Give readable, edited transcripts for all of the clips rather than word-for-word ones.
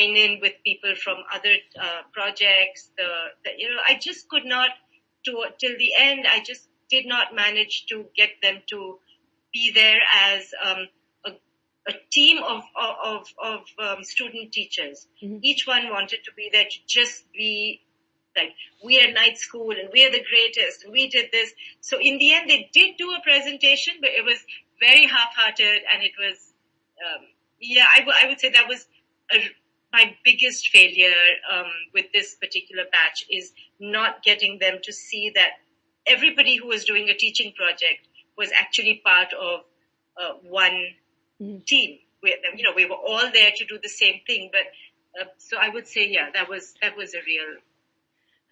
in with people from other projects. I just could not, till the end, I just did not manage to get them to be there as a team of student teachers. Mm-hmm. Each one wanted to be there to just be like, we are night school and we are the greatest and we did this. So in the end, they did do a presentation, but it was very half-hearted, and it was, I would say that was my biggest failure with this particular batch, is not getting them to see that everybody who was doing a teaching project was actually part of one team. We were all there to do the same thing, but so I would say, that was a real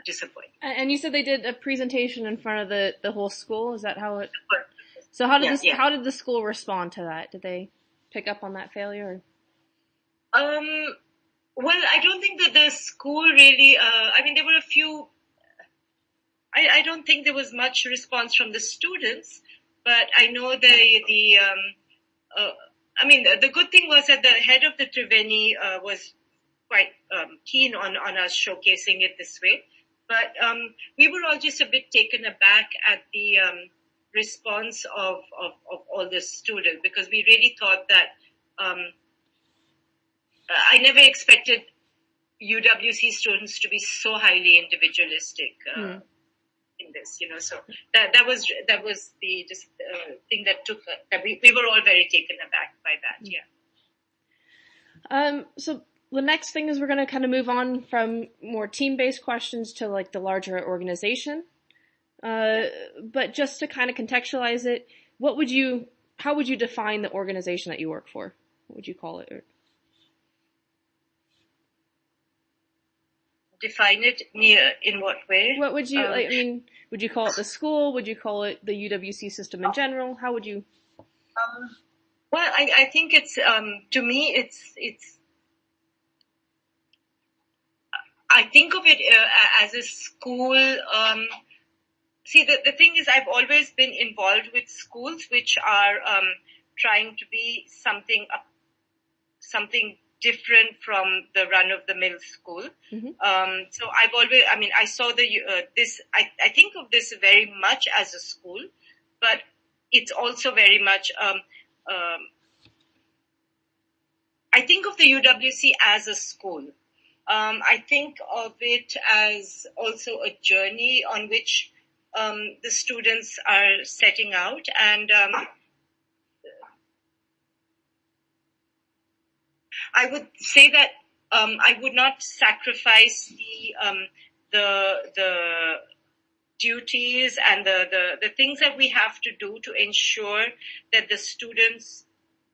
disappointment. And you said they did a presentation in front of the whole school. Is that how it? So how did the school respond to that? Did they pick up on that failure? Well, I don't think that the school really. There were a few. I don't think there was much response from the students, but I know the good thing was that the head of the Triveni was quite keen on us showcasing it this way. But we were all just a bit taken aback at the response of all the students, because we really thought that I never expected UWC students to be so highly individualistic in this, So that was the thing that took that we were all very taken aback by that. Yeah. So the next thing is we're going to kind of move on from more team-based questions to like the larger organization. But just to kind of contextualize it, how would you define the organization that you work for? What would you call it? Define it in what way? What would you would you call it the school? Would you call it the UWC system in general? How would you? Well, I think it's to me it's. I think of it as a school. See, the thing is, I've always been involved with schools which are trying to be something different from the run-of-the-mill school. Mm-hmm. So I've always, I saw this. I think of this very much as a school, but it's also very much. I think of the UWC as a school. I think of it as also a journey on which the students are setting out, and I would say that I would not sacrifice the duties and the things that we have to do to ensure that the students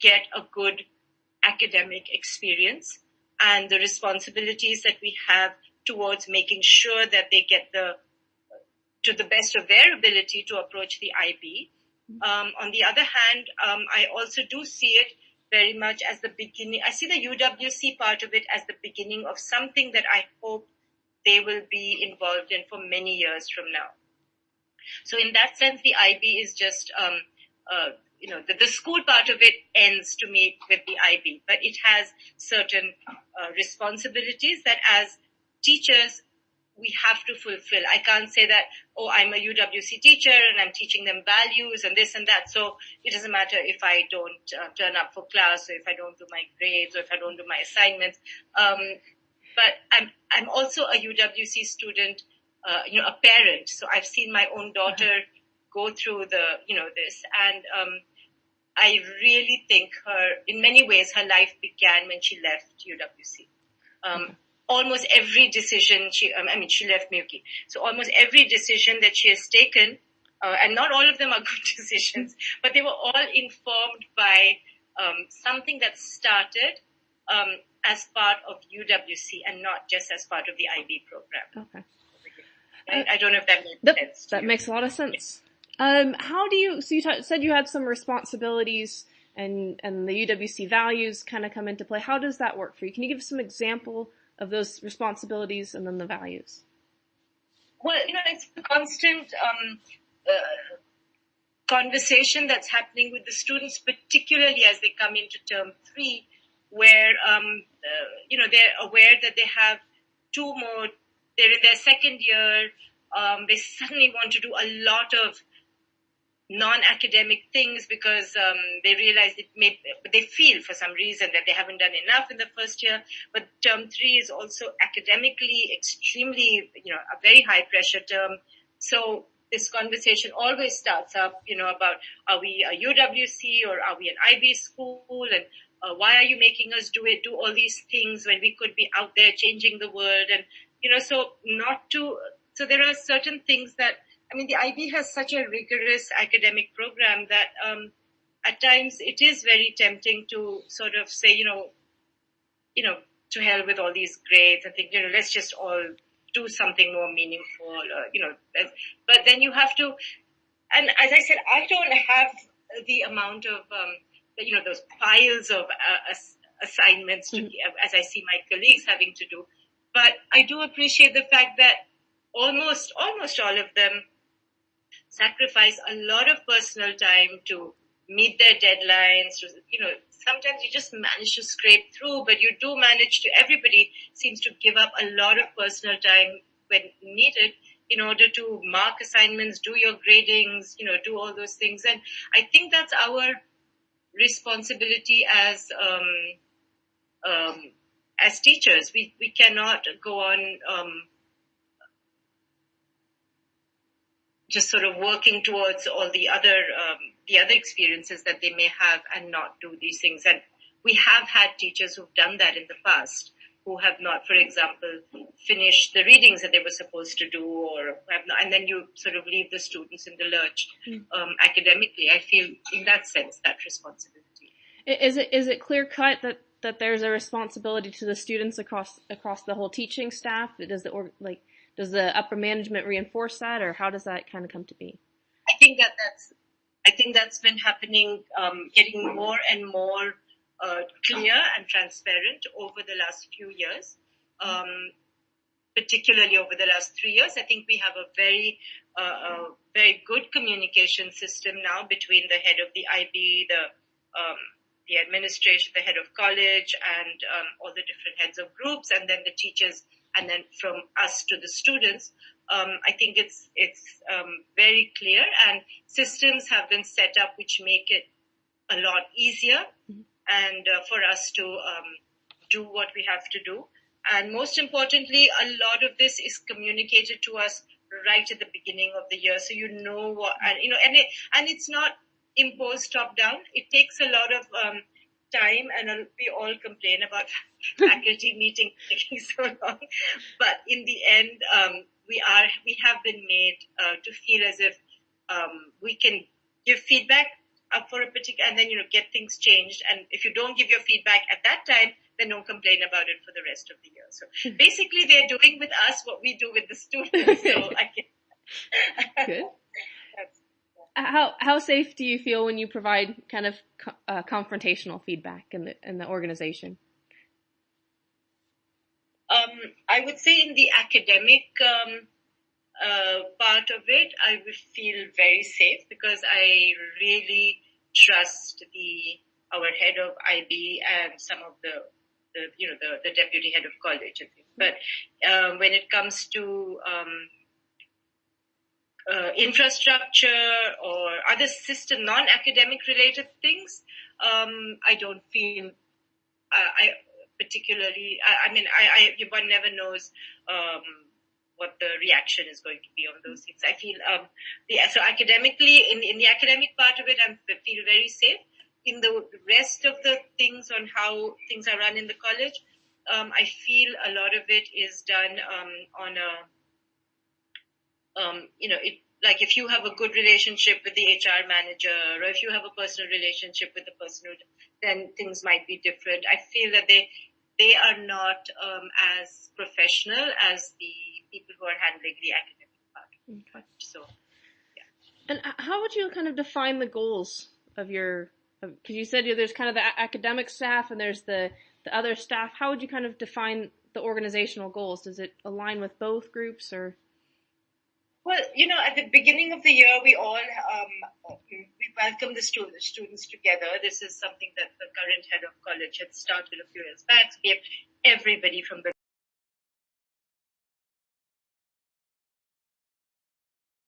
get a good academic experience, and the responsibilities that we have towards making sure that they get to the best of their ability to approach the IB. On the other hand, I also do see it very much as the beginning. I see the UWC part of it as the beginning of something that I hope they will be involved in for many years from now. So in that sense, the IB is just, the school part of it ends to me with the IB, but it has certain responsibilities that as teachers we have to fulfill. I can't say that, I'm a UWC teacher and I'm teaching them values and this and that, so it doesn't matter if I don't turn up for class, or if I don't do my grades, or if I don't do my assignments. But I'm also a UWC student, a parent. So I've seen my own daughter go through this, and I really think in many ways, her life began when she left UWC. Almost every decision she left Miyuki. So almost every decision that she has taken, and not all of them are good decisions, but they were all informed by something that started as part of UWC and not just as part of the IB program. Okay. I don't know if that makes sense. That makes a lot of sense. How do you, so you said you had some responsibilities and the UWC values kind of come into play. How does that work for you? Can you give some example of those responsibilities and then the values? Well, it's a constant conversation that's happening with the students, particularly as they come into term 3, where, they're aware that they have they're in their second year, they suddenly want to do a lot of non-academic things because they realize they feel for some reason that they haven't done enough in the first year. But term 3 is also academically extremely, a very high pressure term. So this conversation always starts up, about, are we a UWC or are we an IB school? And why are you making us do all these things when we could be out there changing the world? And, so there are certain things that, the IB has such a rigorous academic program that at times it is very tempting to sort of say, to hell with all these grades and think, let's just all do something more meaningful, but then you have to, and as I said, I don't have the amount of, those piles of assignments to, as I see my colleagues having to do, but I do appreciate the fact that almost all of them sacrifice a lot of personal time to meet their deadlines. Sometimes you just manage to scrape through, but you do manage to, everybody seems to give up a lot of personal time when needed in order to mark assignments, do your gradings, do all those things. And I think that's our responsibility as teachers. We cannot go on, just sort of working towards all the other experiences that they may have and not do these things. And we have had teachers who've done that in the past, who have not, for example, finished the readings that they were supposed to do, or have not, and then you sort of leave the students in the lurch academically. I feel, in that sense, that responsibility. Is it clear cut that there's a responsibility to the students across the whole teaching staff? Does the upper management reinforce that, or how does that kind of come to be? I think that's been happening, getting more and more clear and transparent over the last few years, particularly over the last 3 years. I think we have a very good communication system now between the head of the IB, the administration, the head of college, and all the different heads of groups, and then the teachers, and then from us to the students. I think it's very clear, and systems have been set up which make it a lot easier and for us to do what we have to do. And most importantly, a lot of this is communicated to us right at the beginning of the year, so you know what, and it's not imposed top down. It takes a lot of time, and we all complain about faculty meetings taking so long. But in the end, we have been made to feel as if we can give feedback for a particular, and then get things changed. And if you don't give your feedback at that time, then don't complain about it for the rest of the year. So basically, they're doing with us what we do with the students. So I can. Good. How safe do you feel when you provide kind of confrontational feedback in the organization? I would say in the academic part of it, I would feel very safe because I really trust our head of IB and some of the deputy head of college. But when it comes to infrastructure or other system non-academic related things, I don't feel I particularly. One never knows what the reaction is going to be on those things. I feel so academically in the academic part of it, I feel very safe. In the rest of the things on how things are run in the college, I feel a lot of it is done on a like if you have a good relationship with the HR manager, or if you have a personal relationship with the person then things might be different. I feel that they are not as professional as the people who are handling the academic part. Okay. So, yeah. And how would you kind of define the goals of your? Because you said there's kind of the academic staff and there's the other staff. How would you kind of define the organizational goals? Does it align with both groups or? Well, at the beginning of the year, we all we welcome the students together. This is something that the current head of college had started a few years back. So we have everybody from the